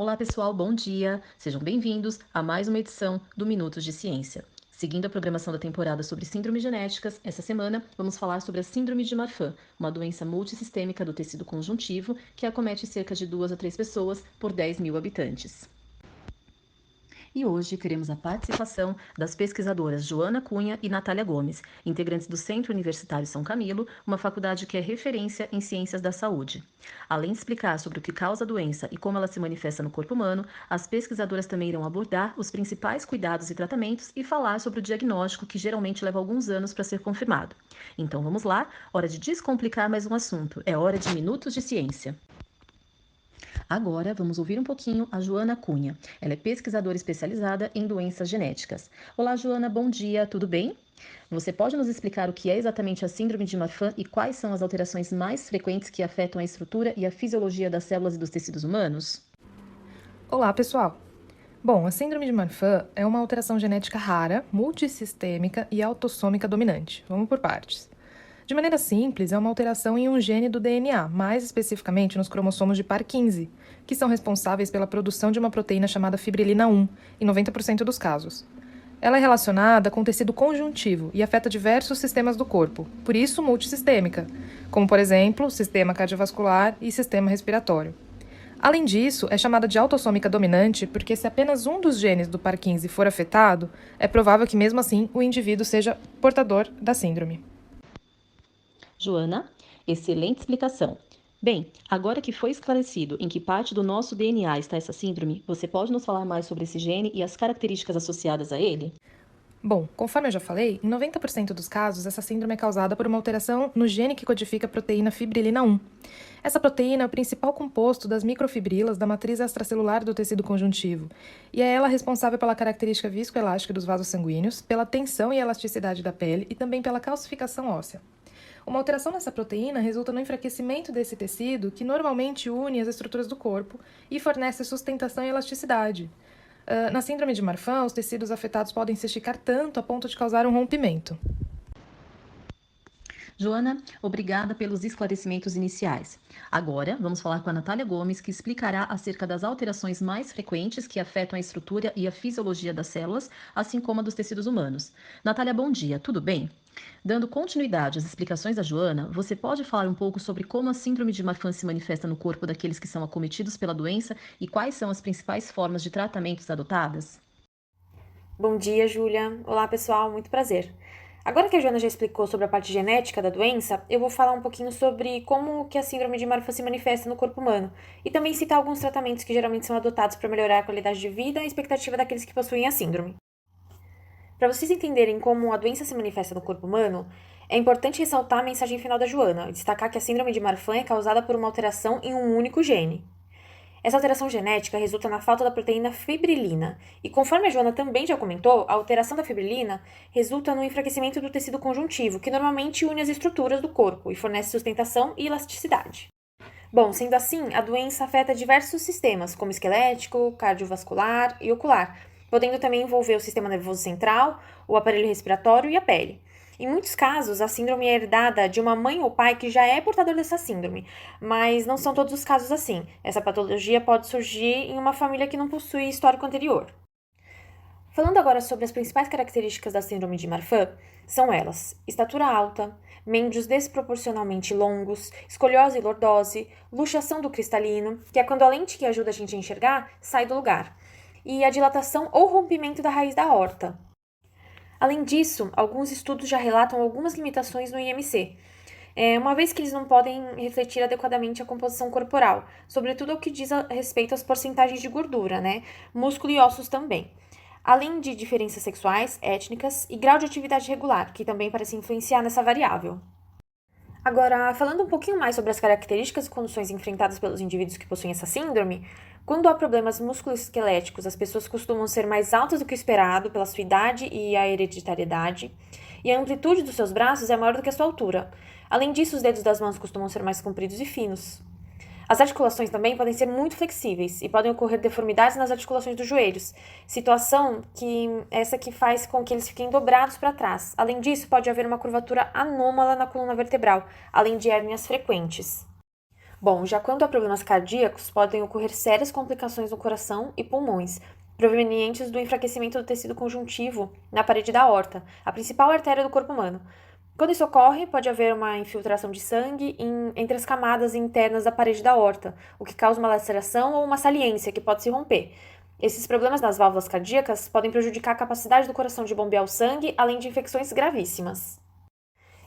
Olá, pessoal, bom dia! Sejam bem-vindos a mais uma edição do Minutos de Ciência. Seguindo a programação da temporada sobre síndromes genéticas, essa semana vamos falar sobre a Síndrome de Marfan, uma doença multissistêmica do tecido conjuntivo que acomete cerca de 2 a 3 pessoas por 10 mil habitantes. E hoje teremos a participação das pesquisadoras Joana Cunha e Natália Gomes, integrantes do Centro Universitário São Camilo, uma faculdade que é referência em ciências da saúde. Além de explicar sobre o que causa a doença e como ela se manifesta no corpo humano, as pesquisadoras também irão abordar os principais cuidados e tratamentos e falar sobre o diagnóstico, que geralmente leva alguns anos para ser confirmado. Então vamos lá, hora de descomplicar mais um assunto, é hora de Minutos de Ciência. Agora vamos ouvir um pouquinho a Joana Cunha. Ela é pesquisadora especializada em doenças genéticas. Olá, Joana, bom dia, tudo bem? Você pode nos explicar o que é exatamente a Síndrome de Marfan e quais são as alterações mais frequentes que afetam a estrutura e a fisiologia das células e dos tecidos humanos? Olá, pessoal! Bom, a síndrome de Marfan é uma alteração genética rara, multissistêmica e autossômica dominante. Vamos por partes. De maneira simples, é uma alteração em um gene do DNA, mais especificamente nos cromossomos de par 15, que são responsáveis pela produção de uma proteína chamada fibrilina 1, em 90% dos casos. Ela é relacionada com o tecido conjuntivo e afeta diversos sistemas do corpo, por isso multissistêmica, como, por exemplo, sistema cardiovascular e sistema respiratório. Além disso, é chamada de autossômica dominante porque se apenas um dos genes do par 15 for afetado, é provável que mesmo assim o indivíduo seja portador da síndrome. Joana, excelente explicação. Bem, agora que foi esclarecido em que parte do nosso DNA está essa síndrome, você pode nos falar mais sobre esse gene e as características associadas a ele? Bom, conforme eu já falei, em 90% dos casos, essa síndrome é causada por uma alteração no gene que codifica a proteína fibrilina 1. Essa proteína é o principal composto das microfibrilas da matriz extracelular do tecido conjuntivo, e é ela responsável pela característica viscoelástica dos vasos sanguíneos, pela tensão e elasticidade da pele e também pela calcificação óssea. Uma alteração nessa proteína resulta no enfraquecimento desse tecido, que normalmente une as estruturas do corpo e fornece sustentação e elasticidade. Na síndrome de Marfan, os tecidos afetados podem se esticar tanto a ponto de causar um rompimento. Joana, obrigada pelos esclarecimentos iniciais. Agora, vamos falar com a Natália Gomes, que explicará acerca das alterações mais frequentes que afetam a estrutura e a fisiologia das células, assim como a dos tecidos humanos. Natália, bom dia, tudo bem? Dando continuidade às explicações da Joana, você pode falar um pouco sobre como a síndrome de Marfan se manifesta no corpo daqueles que são acometidos pela doença e quais são as principais formas de tratamentos adotadas? Bom dia, Júlia. Olá, pessoal, muito prazer. Agora que a Joana já explicou sobre a parte genética da doença, eu vou falar um pouquinho sobre como que a síndrome de Marfan se manifesta no corpo humano e também citar alguns tratamentos que geralmente são adotados para melhorar a qualidade de vida e a expectativa daqueles que possuem a síndrome. Para vocês entenderem como a doença se manifesta no corpo humano, é importante ressaltar a mensagem final da Joana e destacar que a síndrome de Marfan é causada por uma alteração em um único gene. Essa alteração genética resulta na falta da proteína fibrilina, e conforme a Joana também já comentou, a alteração da fibrilina resulta no enfraquecimento do tecido conjuntivo, que normalmente une as estruturas do corpo e fornece sustentação e elasticidade. Bom, sendo assim, a doença afeta diversos sistemas, como esquelético, cardiovascular e ocular, podendo também envolver o sistema nervoso central, o aparelho respiratório e a pele. Em muitos casos, a síndrome é herdada de uma mãe ou pai que já é portador dessa síndrome, mas não são todos os casos assim. Essa patologia pode surgir em uma família que não possui histórico anterior. Falando agora sobre as principais características da síndrome de Marfan, são elas: estatura alta, membros desproporcionalmente longos, escoliose e lordose, luxação do cristalino, que é quando a lente que ajuda a gente a enxergar sai do lugar, e a dilatação ou rompimento da raiz da aorta. Além disso, alguns estudos já relatam algumas limitações no IMC, uma vez que eles não podem refletir adequadamente a composição corporal, sobretudo ao que diz a respeito às porcentagens de gordura, né? Músculo e ossos também. Além de diferenças sexuais, étnicas e grau de atividade regular, que também parece influenciar nessa variável. Agora, falando um pouquinho mais sobre as características e condições enfrentadas pelos indivíduos que possuem essa síndrome, quando há problemas musculoesqueléticos, as pessoas costumam ser mais altas do que o esperado pela sua idade e a hereditariedade, e a amplitude dos seus braços é maior do que a sua altura. Além disso, os dedos das mãos costumam ser mais compridos e finos. As articulações também podem ser muito flexíveis e podem ocorrer deformidades nas articulações dos joelhos, situação que faz com que eles fiquem dobrados para trás. Além disso, pode haver uma curvatura anômala na coluna vertebral, além de hérnias frequentes. Bom, já quanto a problemas cardíacos, podem ocorrer sérias complicações no coração e pulmões, provenientes do enfraquecimento do tecido conjuntivo na parede da aorta, a principal artéria do corpo humano. Quando isso ocorre, pode haver uma infiltração de sangue entre as camadas internas da parede da aorta, o que causa uma laceração ou uma saliência que pode se romper. Esses problemas nas válvulas cardíacas podem prejudicar a capacidade do coração de bombear o sangue, além de infecções gravíssimas.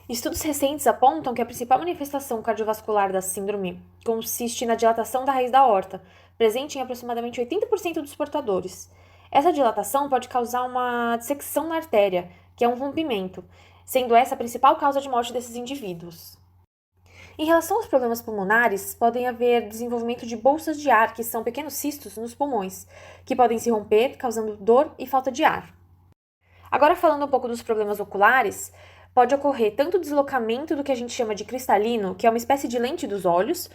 Estudos recentes apontam que a principal manifestação cardiovascular da síndrome consiste na dilatação da raiz da aorta, presente em aproximadamente 80% dos portadores. Essa dilatação pode causar uma dissecção na artéria, que é um rompimento, sendo essa a principal causa de morte desses indivíduos. Em relação aos problemas pulmonares, podem haver desenvolvimento de bolsas de ar, que são pequenos cistos nos pulmões, que podem se romper, causando dor e falta de ar. Agora, falando um pouco dos problemas oculares, pode ocorrer tanto o deslocamento do que a gente chama de cristalino, que é uma espécie de lente dos olhos,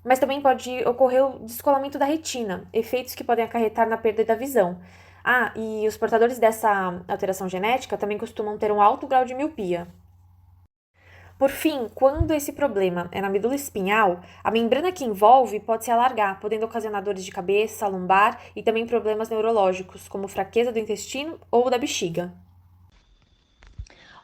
mas também pode ocorrer o descolamento da retina, efeitos que podem acarretar na perda da visão. Ah, e os portadores dessa alteração genética também costumam ter um alto grau de miopia. Por fim, quando esse problema é na medula espinhal, a membrana que envolve pode se alargar, podendo ocasionar dores de cabeça, lombar e também problemas neurológicos, como fraqueza do intestino ou da bexiga.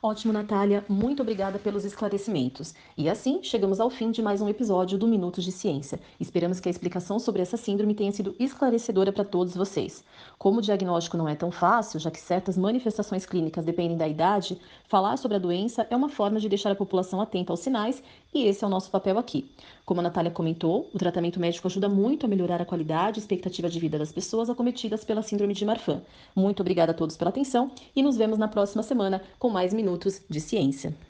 Ótimo, Natália, muito obrigada pelos esclarecimentos. E assim, chegamos ao fim de mais um episódio do Minutos de Ciência. Esperamos que a explicação sobre essa síndrome tenha sido esclarecedora para todos vocês. Como o diagnóstico não é tão fácil, já que certas manifestações clínicas dependem da idade, falar sobre a doença é uma forma de deixar a população atenta aos sinais e esse é o nosso papel aqui. Como a Natália comentou, o tratamento médico ajuda muito a melhorar a qualidade e expectativa de vida das pessoas acometidas pela síndrome de Marfan. Muito obrigada a todos pela atenção e nos vemos na próxima semana com mais Minutos de Ciência.